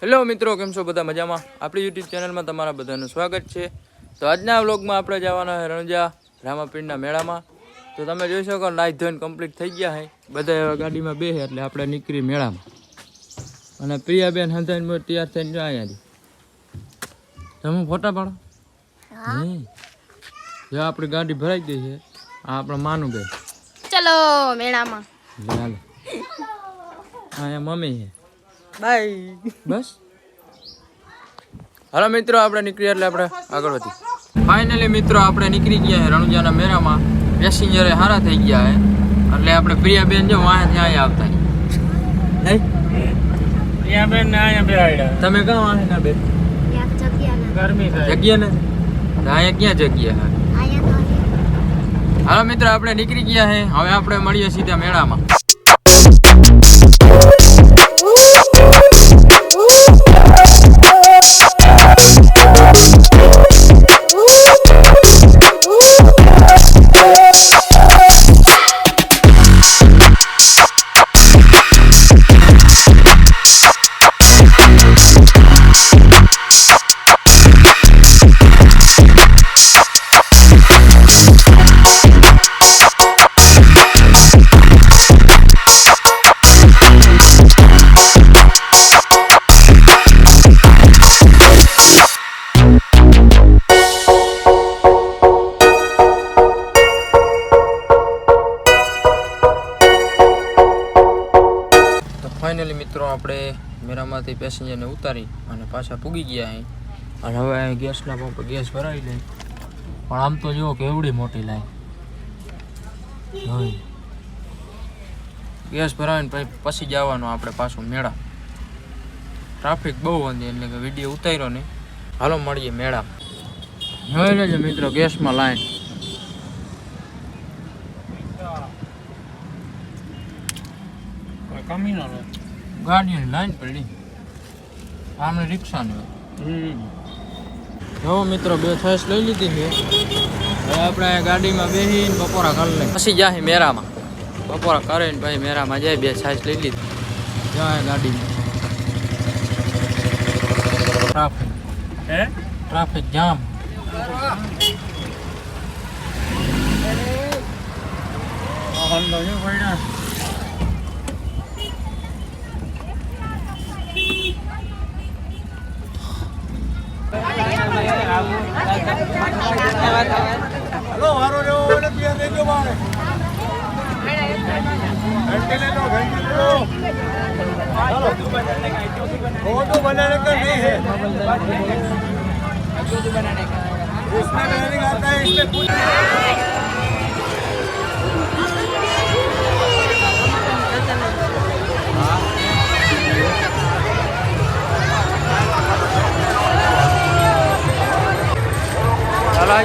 Hello મિત્રો, કેમ છો બધા? મજામાં? આપણી યુટ્યુબ ચેનલમાં તમારા બધાનું સ્વાગત છે. તો આજના વ્લોગમાં આપણે જવાના છે રણજા રામાપીરના મેળામાં. તો તમે જોઈ શકો નાઈ ધોઈને કમ્પ્લીટ થઈ ગયા છે બધા. એવા ગાડીમાં બેસે એટલે આપણે નીકળી મેળામાં. અને પ્રિયાબેન હંધાઈને તૈયાર થઈને જો અહીંયાથી તમે ફોટા પાડો. જો આપણી ગાડી ભરાઈ ગઈ છે. આ આપણે માનું બેન ચલો મેળામાં. હાલો. અહીંયા મમ્મી છે. બાય. બસ હાલો મિત્રો, આપણે નીકળીએ એટલે આપણે આગળ વધી. ફાઇનલી મિત્રો આપણે નીકળી ગયા છે રણુજાના મેળામાં. પેસેન્જરે સારા થઈ ગયા છે એટલે આપણે પ્રિયાબેન જો વાંહે ત્યાં આવતા નહીં. પ્રિયાબેન ને અહીંયા બેહાડ્યા. તમે ક્યાં વાંહે ના બેન? ગરમી થાય. જગ્યા ને અહીંયા ક્યાં જગ્યા છે? હાલો મિત્રો, આપણે નીકળી ગયા છે. હવે આપણે મળીએ સીધા મેળામાં. ફાઇનલી મિત્રો આપણે મેળામાંથી પેસેન્જરને ઉતારી અને પાછા પૂગી ગયા અહીં. અને હવે અહીં ગેસના પંપે ગેસ ભરાવી લઈ. પણ આમ તો જુઓ કે એવડી મોટી લાઈન. ગેસ ભરાવીને પછી જવાનું આપણે પાછું મેળા. ટ્રાફિક બહુ હતી એટલે કે વિડીયો ઉતાર્યો નહીં. હાલો મળીએ મેળામાં. જોઈ લેજો મિત્રો ગેસમાં લાઈન. કમી ના લે. ગાડીની લાઈન પડી. આમને રિક્ષાની. જો મિત્રો 2 છાશ લઈ લીધી છે. હવે આપણે ગાડીમાં બેસીને બપોરા કરી લઈએ. પછી જાય મેળામાં. બપોરા કરીને ભાઈ મેળામાં જાય. 2 છાશ લઈ લીધી. જાય ગાડીમાં. ટ્રાફિક હે? Traffic jam. વાહન તો જો પડ્યા. હલો વારો રેવો એટલે બિયર લેજો મારે. ઘંटे ले लो, घंटे ले लो. फोटो बनाने का नहीं है. इसमें बनाने का आता है, इसमें पूछ. चला